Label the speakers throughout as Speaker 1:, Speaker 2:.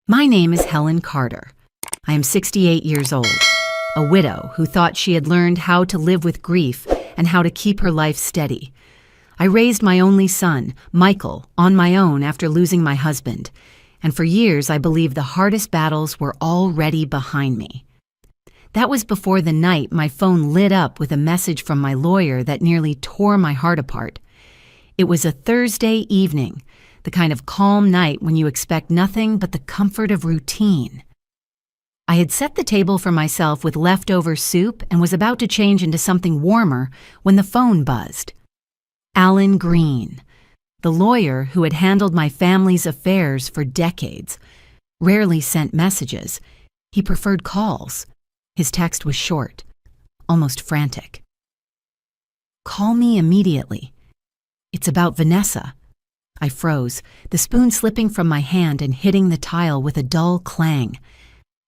Speaker 1: My name is Helen Carter. I am 68 years old, a widow who thought she had learned how to live with grief and how to keep her life steady. I raised my only son, Michael, on my own after losing my husband, and for years I believed the hardest battles were already behind me. That was before the night my phone lit up with a message from my lawyer that nearly tore my heart apart. It was a Thursday evening, the kind of calm night when you expect nothing but the comfort of routine. I had set the table for myself with leftover soup and was about to change into something warmer when the phone buzzed. Alan Green, the lawyer who had handled my family's affairs for decades, rarely sent messages. He preferred calls. His text was short, almost frantic. "Call me immediately. It's about Vanessa." I froze, the spoon slipping from my hand and hitting the tile with a dull clang.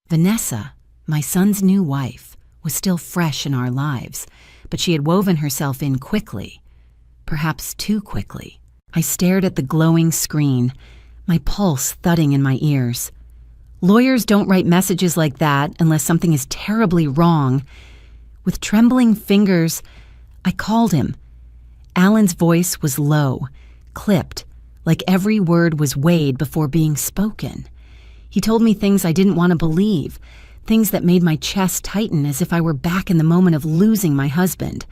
Speaker 1: Vanessa, my son's new wife, was still fresh in our lives, but she had woven herself in quickly, perhaps too quickly. I stared at the glowing screen, my pulse thudding in my ears. Lawyers don't write messages like that unless something is terribly wrong. With trembling fingers, I called him. Alan's voice was low, clipped, like every word was weighed before being spoken. He told me things I didn't want to believe, things that made my chest tighten as if I were back in the moment of losing my husband.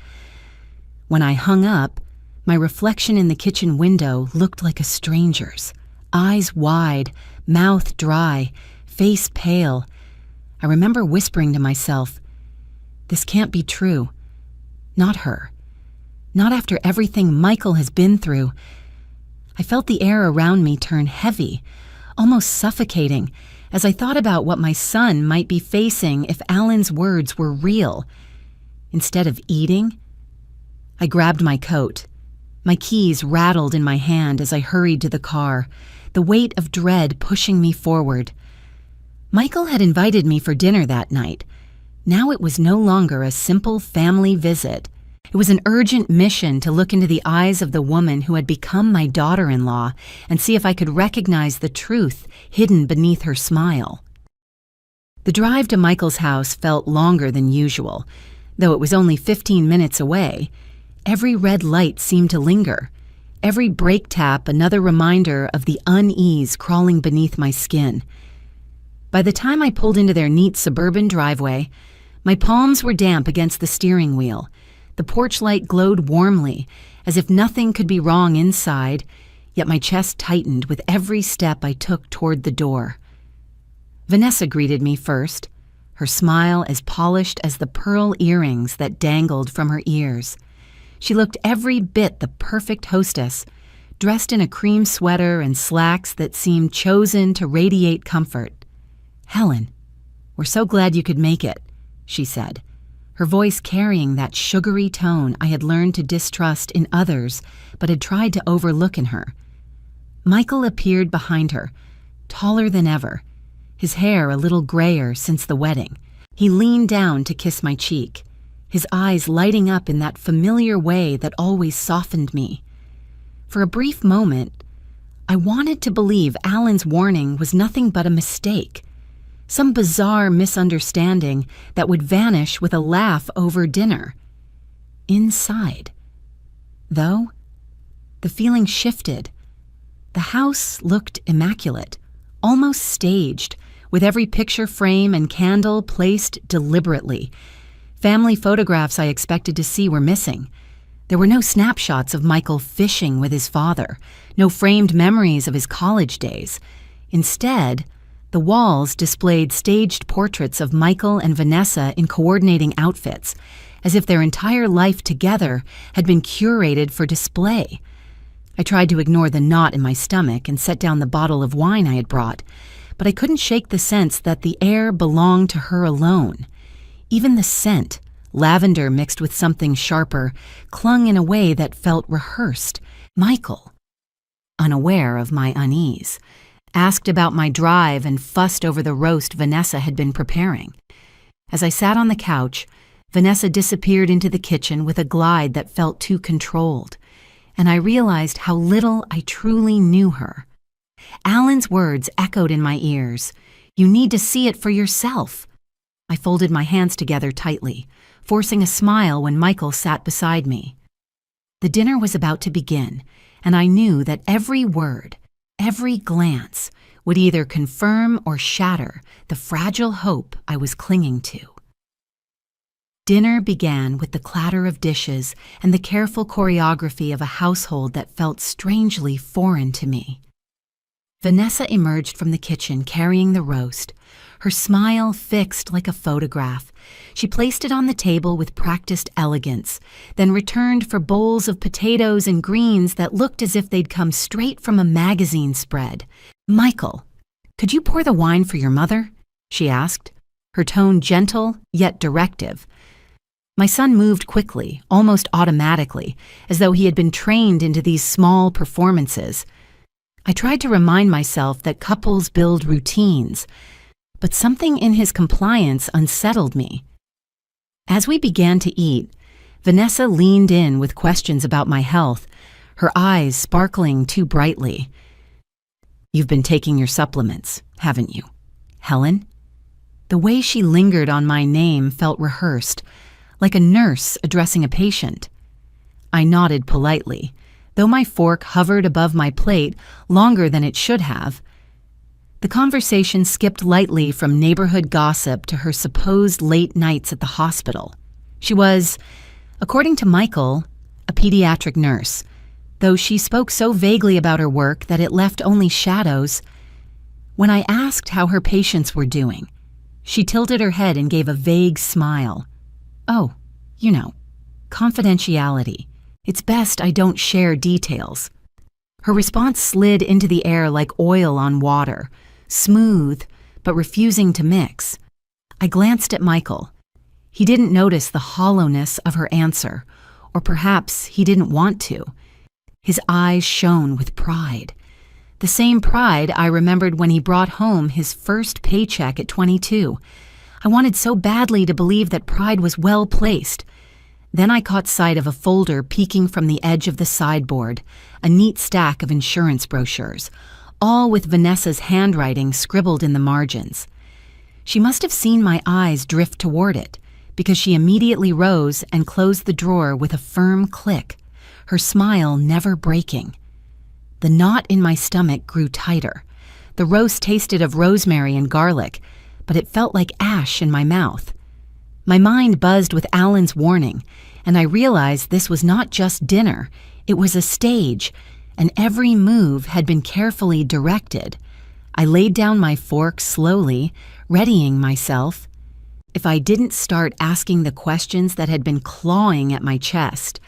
Speaker 1: When I hung up, my reflection in the kitchen window looked like a stranger's, eyes wide, mouth dry, face pale. I remember whispering to myself, "This can't be true. Not her. Not after everything Michael has been through." I felt the air around me turn heavy, almost suffocating, as I thought about what my son might be facing if Alan's words were real. Instead of eating, I grabbed my coat. My keys rattled in my hand as I hurried to the car, the weight of dread pushing me forward. Michael had invited me for dinner that night. Now it was no longer a simple family visit. It was an urgent mission to look into the eyes of the woman who had become my daughter-in-law and see if I could recognize the truth hidden beneath her smile. The drive to Michael's house felt longer than usual. Though it was only 15 minutes away, every red light seemed to linger. Every brake tap another reminder of the unease crawling beneath my skin. By the time I pulled into their neat suburban driveway, my palms were damp against the steering wheel. The porch light glowed warmly, as if nothing could be wrong inside, yet my chest tightened with every step I took toward the door. Vanessa greeted me first, her smile as polished as the pearl earrings that dangled from her ears. She looked every bit the perfect hostess, dressed in a cream sweater and slacks that seemed chosen to radiate comfort. "Helen, we're so glad you could make it," she said, her voice carrying that sugary tone I had learned to distrust in others but had tried to overlook in her. Michael appeared behind her, taller than ever, his hair a little grayer since the wedding. He leaned down to kiss my cheek, his eyes lighting up in that familiar way that always softened me. For a brief moment, I wanted to believe Alan's warning was nothing but a mistake, some bizarre misunderstanding that would vanish with a laugh over dinner. Inside, though, the feeling shifted. The house looked immaculate, almost staged, with every picture frame and candle placed deliberately. Family photographs I expected to see were missing. There were no snapshots of Michael fishing with his father, no framed memories of his college days. Instead, the walls displayed staged portraits of Michael and Vanessa in coordinating outfits, as if their entire life together had been curated for display. I tried to ignore the knot in my stomach and set down the bottle of wine I had brought, but I couldn't shake the sense that the air belonged to her alone. Even the scent, lavender mixed with something sharper, clung in a way that felt rehearsed. Michael, unaware of my unease, asked about my drive and fussed over the roast Vanessa had been preparing. As I sat on the couch, Vanessa disappeared into the kitchen with a glide that felt too controlled, and I realized how little I truly knew her. Alan's words echoed in my ears. You need to see it for yourself. I folded my hands together tightly, forcing a smile when Michael sat beside me. The dinner was about to begin, and I knew that every word, every glance, would either confirm or shatter the fragile hope I was clinging to. Dinner began with the clatter of dishes and the careful choreography of a household that felt strangely foreign to me. Vanessa emerged from the kitchen carrying the roast, her smile fixed like a photograph. She placed it on the table with practiced elegance, then returned for bowls of potatoes and greens that looked as if they'd come straight from a magazine spread. Michael, could you pour the wine for your mother? She asked, her tone gentle yet directive. My son moved quickly, almost automatically, as though he had been trained into these small performances. I tried to remind myself that couples build routines, but something in his compliance unsettled me. As we began to eat, Vanessa leaned in with questions about my health, her eyes sparkling too brightly. You've been taking your supplements, haven't you, Helen? The way she lingered on my name felt rehearsed, like a nurse addressing a patient. I nodded politely, though my fork hovered above my plate longer than it should have. The conversation skipped lightly from neighborhood gossip to her supposed late nights at the hospital. She was, according to Michael, a pediatric nurse, though she spoke so vaguely about her work that it left only shadows. When I asked how her patients were doing, she tilted her head and gave a vague smile. Oh, you know, confidentiality. It's best I don't share details. Her response slid into the air like oil on water, smooth, but refusing to mix. I glanced at Michael. He didn't notice the hollowness of her answer, or perhaps he didn't want to. His eyes shone with pride. The same pride I remembered when he brought home his first paycheck at 22. I wanted so badly to believe that pride was well placed. Then I caught sight of a folder peeking from the edge of the sideboard, a neat stack of insurance brochures, all with Vanessa's handwriting scribbled in the margins. She must have seen my eyes drift toward it, because she immediately rose and closed the drawer with a firm click, her smile never breaking. The knot in my stomach grew tighter. The roast tasted of rosemary and garlic, but it felt like ash in my mouth. My mind buzzed with Alan's warning, and I realized this was not just dinner, it was a stage, and every move had been carefully directed. I laid down my fork slowly, readying myself. If I didn't start asking the questions that had been clawing at my chest,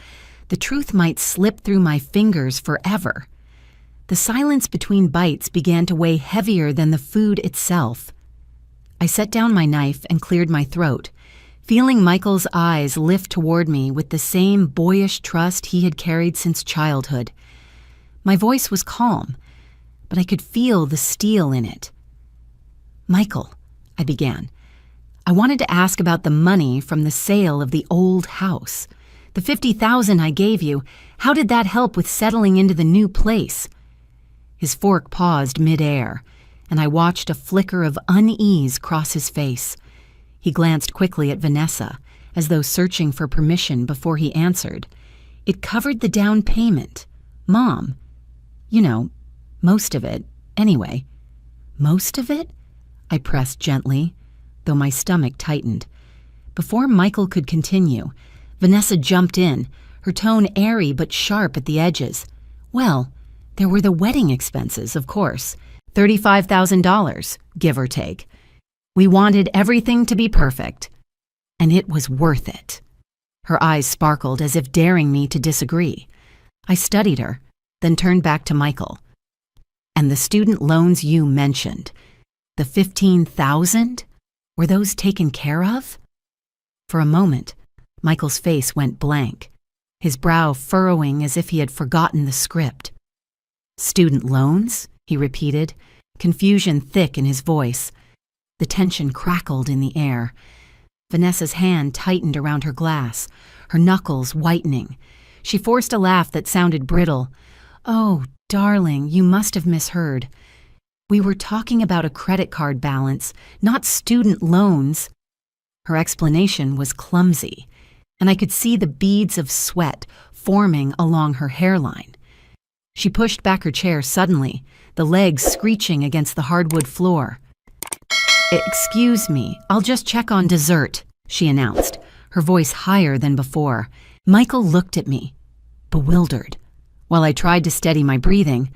Speaker 1: the truth might slip through my fingers forever. The silence between bites began to weigh heavier than the food itself. I set down my knife and cleared my throat, feeling Michael's eyes lift toward me with the same boyish trust he had carried since childhood. My voice was calm, but I could feel the steel in it. Michael, I began, I wanted to ask about the money from the sale of the old house. The $50,000 I gave you, how did that help with settling into the new place? His fork paused midair, and I watched a flicker of unease cross his face. He glanced quickly at Vanessa, as though searching for permission before he answered. It covered the down payment. Mom. You know, most of it, anyway. Most of it? I pressed gently, though my stomach tightened. Before Michael could continue, Vanessa jumped in, her tone airy but sharp at the edges. Well, there were the wedding expenses, of course. $35,000, give or take. We wanted everything to be perfect, and it was worth it. Her eyes sparkled as if daring me to disagree. I studied her, then turned back to Michael. And the student loans you mentioned, the $15,000, were those taken care of? For a moment, Michael's face went blank, his brow furrowing as if he had forgotten the script. Student loans? He repeated, confusion thick in his voice. The tension crackled in the air. Vanessa's hand tightened around her glass, her knuckles whitening. She forced a laugh that sounded brittle. Oh, Darling, you must have misheard. We were talking about a credit card balance, not student loans. Her explanation was clumsy, and I could see the beads of sweat forming along her hairline. She pushed back her chair suddenly, the legs screeching against the hardwood floor. "Excuse me, I'll just check on dessert," she announced, her voice higher than before. Michael looked at me, bewildered. While I tried to steady my breathing,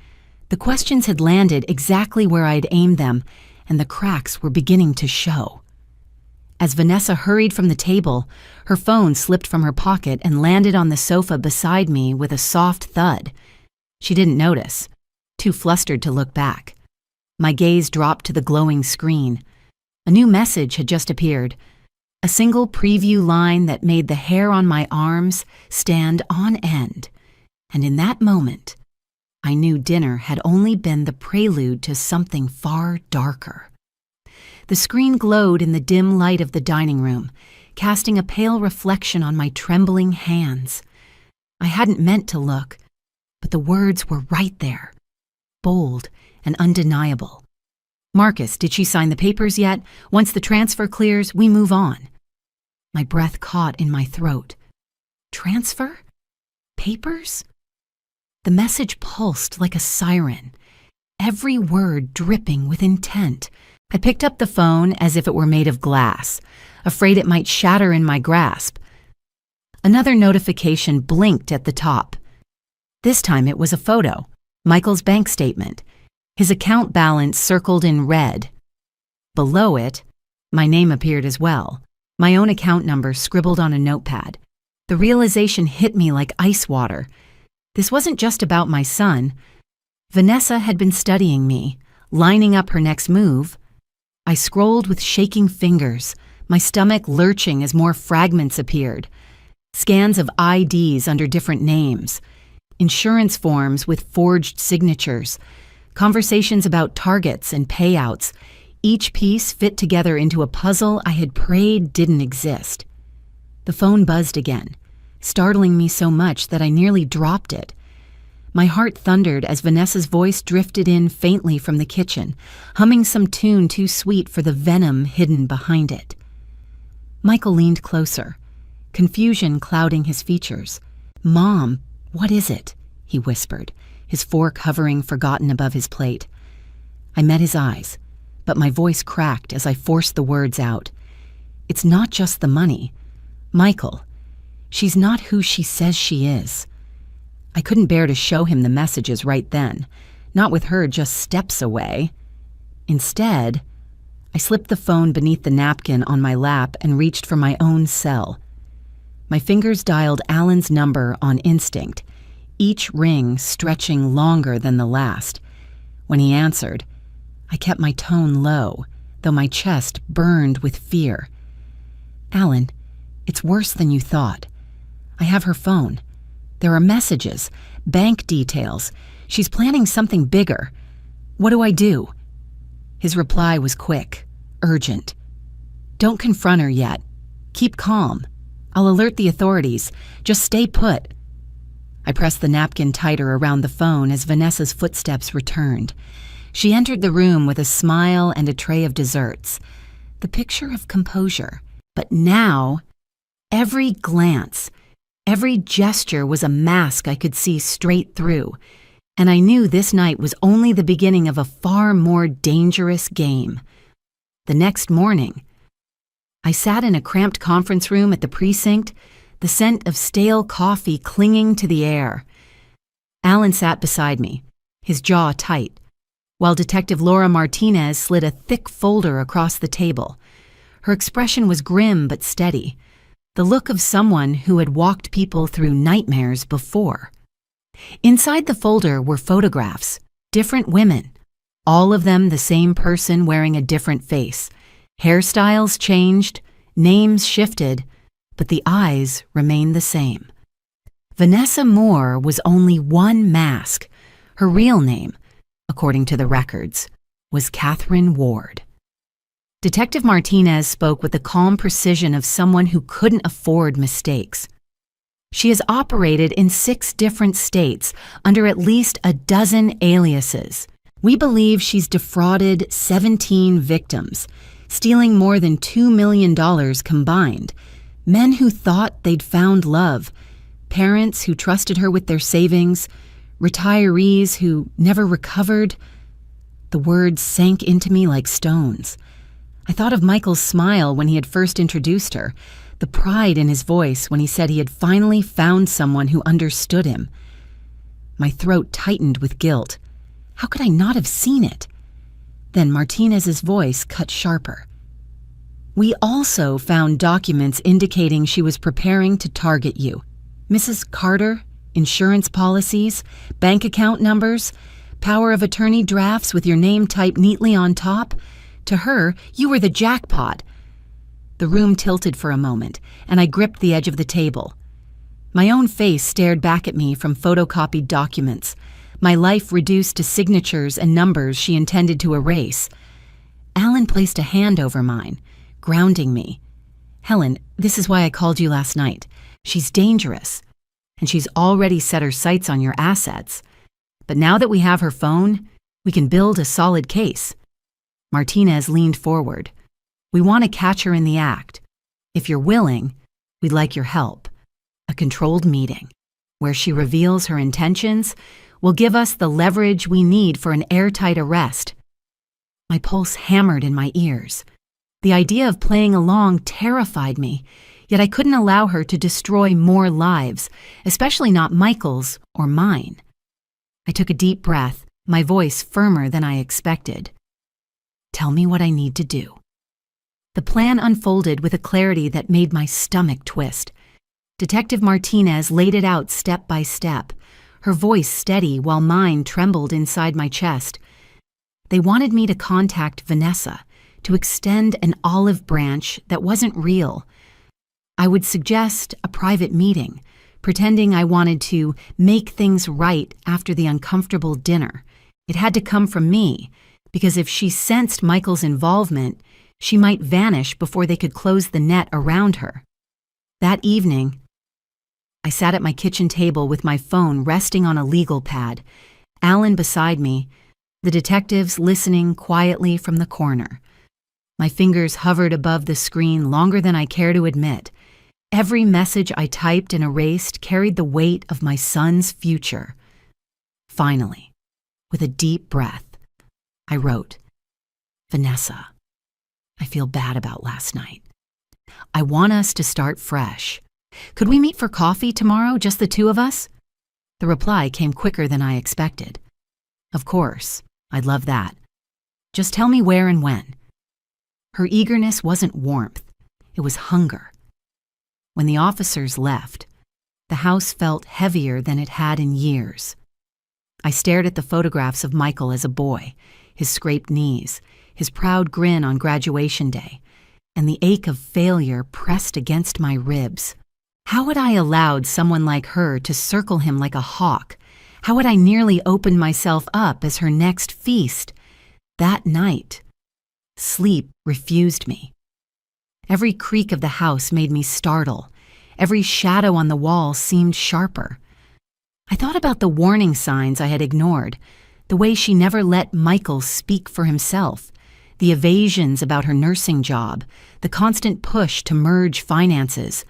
Speaker 1: the questions had landed exactly where I'd aimed them, and the cracks were beginning to show. As Vanessa hurried from the table, her phone slipped from her pocket and landed on the sofa beside me with a soft thud. She didn't notice, too flustered to look back. My gaze dropped to the glowing screen. A new message had just appeared, a single preview line that made the hair on my arms stand on end. And in that moment, I knew dinner had only been the prelude to something far darker. The screen glowed in the dim light of the dining room, casting a pale reflection on my trembling hands. I hadn't meant to look, but the words were right there, bold and undeniable. "Marcus, did she sign the papers yet? Once the transfer clears, we move on." My breath caught in my throat. Transfer? Papers? The message pulsed like a siren, every word dripping with intent. I picked up the phone as if it were made of glass, afraid it might shatter in my grasp. Another notification blinked at the top. This time it was a photo, Michael's bank statement, his account balance circled in red. Below it, my name appeared as well, my own account number scribbled on a notepad. The realization hit me like ice water. This wasn't just about my son. Vanessa had been studying me, lining up her next move. I scrolled with shaking fingers, my stomach lurching as more fragments appeared. Scans of IDs under different names, insurance forms with forged signatures, conversations about targets and payouts. Each piece fit together into a puzzle I had prayed didn't exist. The phone buzzed again, startling me so much that I nearly dropped it. My heart thundered as Vanessa's voice drifted in faintly from the kitchen, humming some tune too sweet for the venom hidden behind it. Michael leaned closer, confusion clouding his features. "Mom, what is it?" he whispered, his fork hovering forgotten above his plate. I met his eyes, but my voice cracked as I forced the words out. "It's not just the money. Michael, she's not who she says she is." I couldn't bear to show him the messages right then, not with her just steps away. Instead, I slipped the phone beneath the napkin on my lap and reached for my own cell. My fingers dialed Alan's number on instinct, each ring stretching longer than the last. When he answered, I kept my tone low, though my chest burned with fear. "Alan, it's worse than you thought. I have her phone. There are messages, bank details. She's planning something bigger. What do I do?" His reply was quick, urgent. "Don't confront her yet. Keep calm. I'll alert the authorities. Just stay put." I pressed the napkin tighter around the phone as Vanessa's footsteps returned. She entered the room with a smile and a tray of desserts, the picture of composure. But now, every glance, every gesture was a mask I could see straight through, and I knew this night was only the beginning of a far more dangerous game. The next morning, I sat in a cramped conference room at the precinct, the scent of stale coffee clinging to the air. Alan sat beside me, his jaw tight, while Detective Laura Martinez slid a thick folder across the table. Her expression was grim but steady, the look of someone who had walked people through nightmares before. Inside the folder were photographs, different women, all of them the same person wearing a different face. Hairstyles changed, names shifted, but the eyes remained the same. Vanessa Moore was only one mask. Her real name, according to the records, was Catherine Ward. Detective Martinez spoke with the calm precision of someone who couldn't afford mistakes. She has operated in 6 different states under at least a dozen aliases. We believe she's defrauded 17 victims, stealing more than $2 million combined. Men who thought they'd found love, parents who trusted her with their savings, retirees who never recovered. The words sank into me like stones. I thought of Michael's smile when he had first introduced her, the pride in his voice when he said he had finally found someone who understood him. My throat tightened with guilt. How could I not have seen it? Then Martinez's voice cut sharper. We also found documents indicating she was preparing to target you. Mrs. Carter, insurance policies, bank account numbers, power of attorney drafts with your name typed neatly on top. To her, you were the jackpot. The room tilted for a moment, and I gripped the edge of the table. My own face stared back at me from photocopied documents, my life reduced to signatures and numbers she intended to erase. Alan placed a hand over mine, grounding me. Helen, this is why I called you last night. She's dangerous, and she's already set her sights on your assets. But now that we have her phone, we can build a solid case. Martinez leaned forward. We want to catch her in the act. If you're willing, we'd like your help. A controlled meeting, where she reveals her intentions, will give us the leverage we need for an airtight arrest. My pulse hammered in my ears. The idea of playing along terrified me, yet I couldn't allow her to destroy more lives, especially not Michael's or mine. I took a deep breath, my voice firmer than I expected. Tell me what I need to do. The plan unfolded with a clarity that made my stomach twist. Detective Martinez laid it out step by step, her voice steady while mine trembled inside my chest. They wanted me to contact Vanessa, to extend an olive branch that wasn't real. I would suggest a private meeting, pretending I wanted to make things right after the uncomfortable dinner. It had to come from me, because if she sensed Michael's involvement, she might vanish before they could close the net around her. That evening, I sat at my kitchen table with my phone resting on a legal pad, Alan beside me, the detectives listening quietly from the corner. My fingers hovered above the screen longer than I care to admit. Every message I typed and erased carried the weight of my son's future. Finally, with a deep breath, I wrote, Vanessa, I feel bad about last night. I want us to start fresh. Could we meet for coffee tomorrow, just the two of us? The reply came quicker than I expected. Of course, I'd love that. Just tell me where and when. Her eagerness wasn't warmth, it was hunger. When the officers left, the house felt heavier than it had in years. I stared at the photographs of Michael as a boy, his scraped knees, his proud grin on graduation day, and the ache of failure pressed against my ribs. How had I allowed someone like her to circle him like a hawk? How had I nearly opened myself up as her next feast? That night, sleep refused me. Every creak of the house made me startle. Every shadow on the wall seemed sharper. I thought about the warning signs I had ignored, the way she never let Michael speak for himself, the evasions about her nursing job, the constant push to merge finances,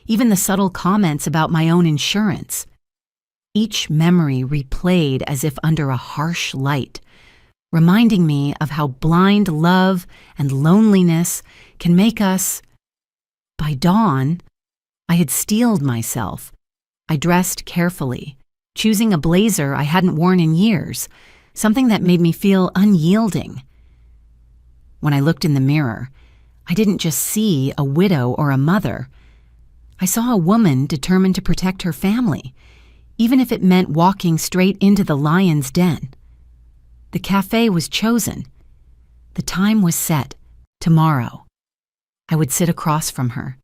Speaker 1: even the subtle comments about my own insurance. Each memory replayed as if under a harsh light, reminding me of how blind love and loneliness can make us. By dawn, I had steeled myself. I dressed carefully, choosing a blazer I hadn't worn in years, something that made me feel unyielding. When I looked in the mirror, I didn't just see a widow or a mother. I saw a woman determined to protect her family, even if it meant walking straight into the lion's den. The cafe was chosen. The time was set. Tomorrow, I would sit across from her,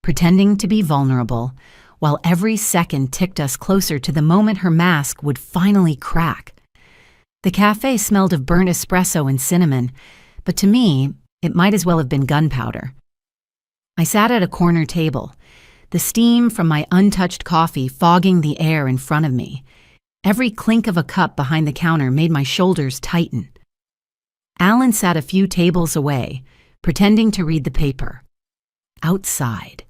Speaker 1: pretending to be vulnerable, while every second ticked us closer to the moment her mask would finally crack. The cafe smelled of burnt espresso and cinnamon, but to me, it might as well have been gunpowder. I sat at a corner table, the steam from my untouched coffee fogging the air in front of me. Every clink of a cup behind the counter made my shoulders tighten. Alan sat a few tables away, pretending to read the paper. Outside,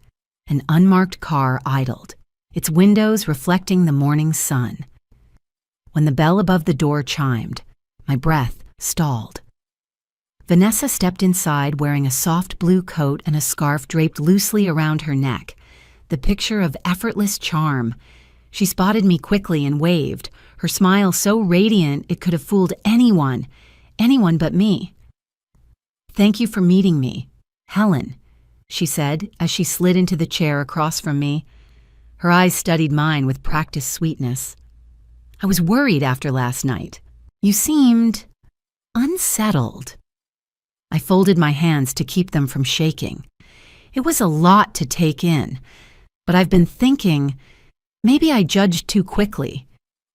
Speaker 1: an unmarked car idled, its windows reflecting the morning sun. When the bell above the door chimed, my breath stalled. Vanessa stepped inside wearing a soft blue coat and a scarf draped loosely around her neck, the picture of effortless charm. She spotted me quickly and waved, her smile so radiant it could have fooled anyone but me. "Thank you for meeting me, Helen," she said as she slid into the chair across from me. Her eyes studied mine with practiced sweetness. "I was worried after last night. You seemed unsettled." I folded my hands to keep them from shaking. It was a lot to take in, but I've been thinking, maybe I judged too quickly.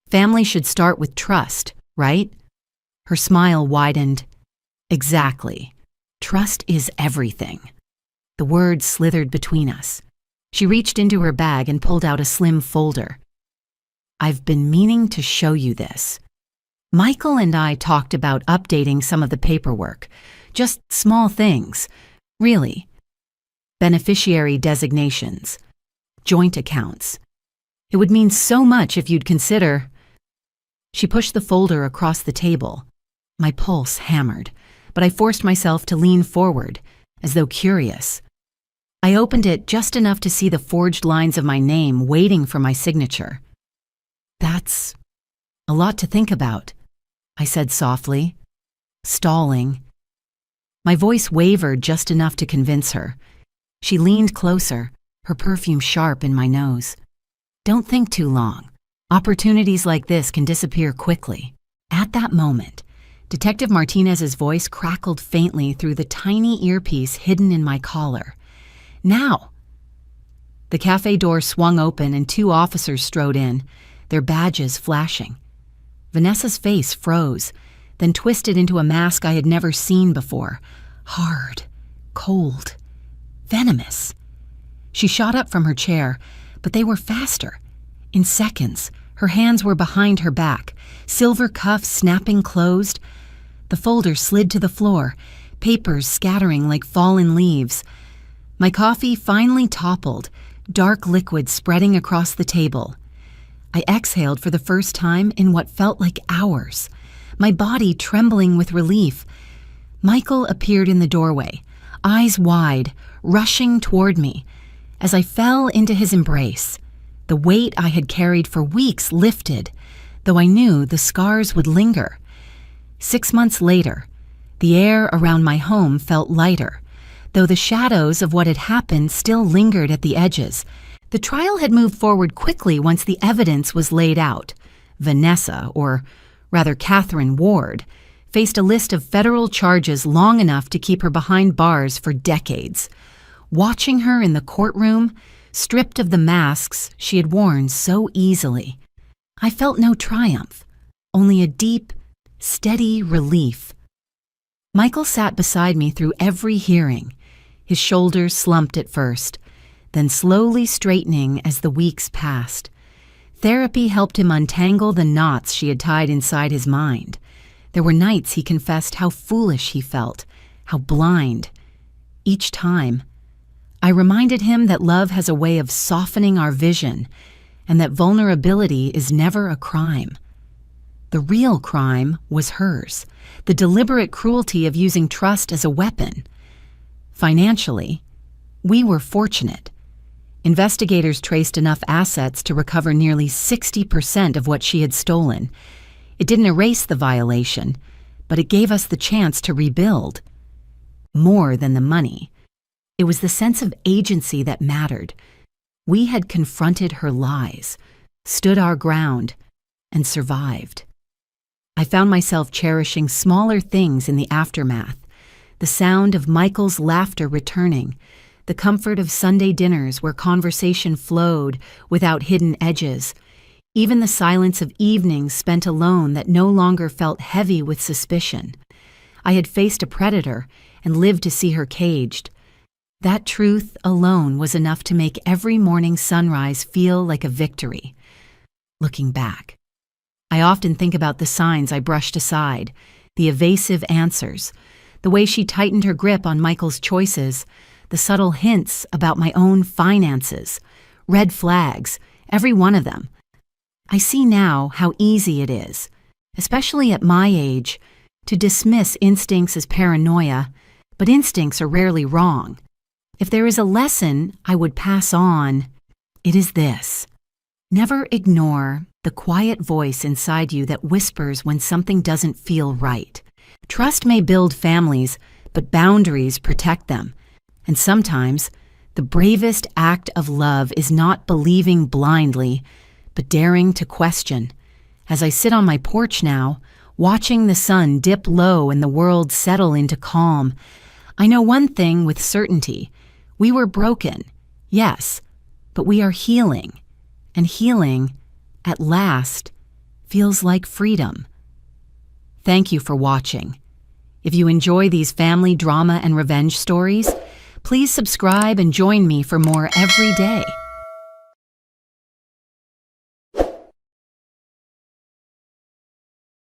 Speaker 1: Family should start with trust, right? Her smile widened. "Exactly. Trust is everything." The words slithered between us. She reached into her bag and pulled out a slim folder. "I've been meaning to show you this. Michael and I talked about updating some of the paperwork. Just small things, really. Beneficiary designations, joint accounts. It would mean so much if you'd consider." She pushed the folder across the table. My pulse hammered, but I forced myself to lean forward, as though curious. I opened it just enough to see the forged lines of my name waiting for my signature. "That's a lot to think about," I said softly, stalling. My voice wavered just enough to convince her. She leaned closer, her perfume sharp in my nose. "Don't think too long. Opportunities like this can disappear quickly." At that moment, Detective Martinez's voice crackled faintly through the tiny earpiece hidden in my collar. "Now!" The cafe door swung open and 2 officers strode in, their badges flashing. Vanessa's face froze, then twisted into a mask I had never seen before. Hard, cold, venomous. She shot up from her chair, but they were faster. In seconds, her hands were behind her back, silver cuffs snapping closed. The folder slid to the floor, papers scattering like fallen leaves. My coffee finally toppled, dark liquid spreading across the table. I exhaled for the first time in what felt like hours, my body trembling with relief. Michael appeared in the doorway, eyes wide, rushing toward me. As I fell into his embrace, the weight I had carried for weeks lifted, though I knew the scars would linger. 6 months later, the air around my home felt lighter, though the shadows of what had happened still lingered at the edges. The trial had moved forward quickly once the evidence was laid out. Vanessa, or rather Catherine Ward, faced a list of federal charges long enough to keep her behind bars for decades. Watching her in the courtroom, stripped of the masks she had worn so easily, I felt no triumph, only a deep, steady relief. Michael sat beside me through every hearing, his shoulders slumped at first, then slowly straightening as the weeks passed. Therapy helped him untangle the knots she had tied inside his mind. There were nights he confessed how foolish he felt, how blind. Each time, I reminded him that love has a way of softening our vision, and that vulnerability is never a crime. The real crime was hers, the deliberate cruelty of using trust as a weapon. Financially, we were fortunate. Investigators traced enough assets to recover nearly 60% of what she had stolen. It didn't erase the violation, but it gave us the chance to rebuild. More than the money, it was the sense of agency that mattered. We had confronted her lies, stood our ground, and survived. I found myself cherishing smaller things in the aftermath, the sound of Michael's laughter returning, the comfort of Sunday dinners where conversation flowed without hidden edges, even the silence of evenings spent alone that no longer felt heavy with suspicion. I had faced a predator and lived to see her caged. That truth alone was enough to make every morning sunrise feel like a victory. Looking back, I often think about the signs I brushed aside, the evasive answers, the way she tightened her grip on Michael's choices, the subtle hints about my own finances, red flags, every one of them. I see now how easy it is, especially at my age, to dismiss instincts as paranoia, but instincts are rarely wrong. If there is a lesson I would pass on, it is this. Never ignore the quiet voice inside you that whispers when something doesn't feel right. Trust may build families, but boundaries protect them. And sometimes, the bravest act of love is not believing blindly, but daring to question. As I sit on my porch now, watching the sun dip low and the world settle into calm, I know one thing with certainty. We were broken, yes, but we are healing. And healing, at last, feels like freedom. Thank you for watching. If you enjoy these family drama and revenge stories, please subscribe and join me for more every day.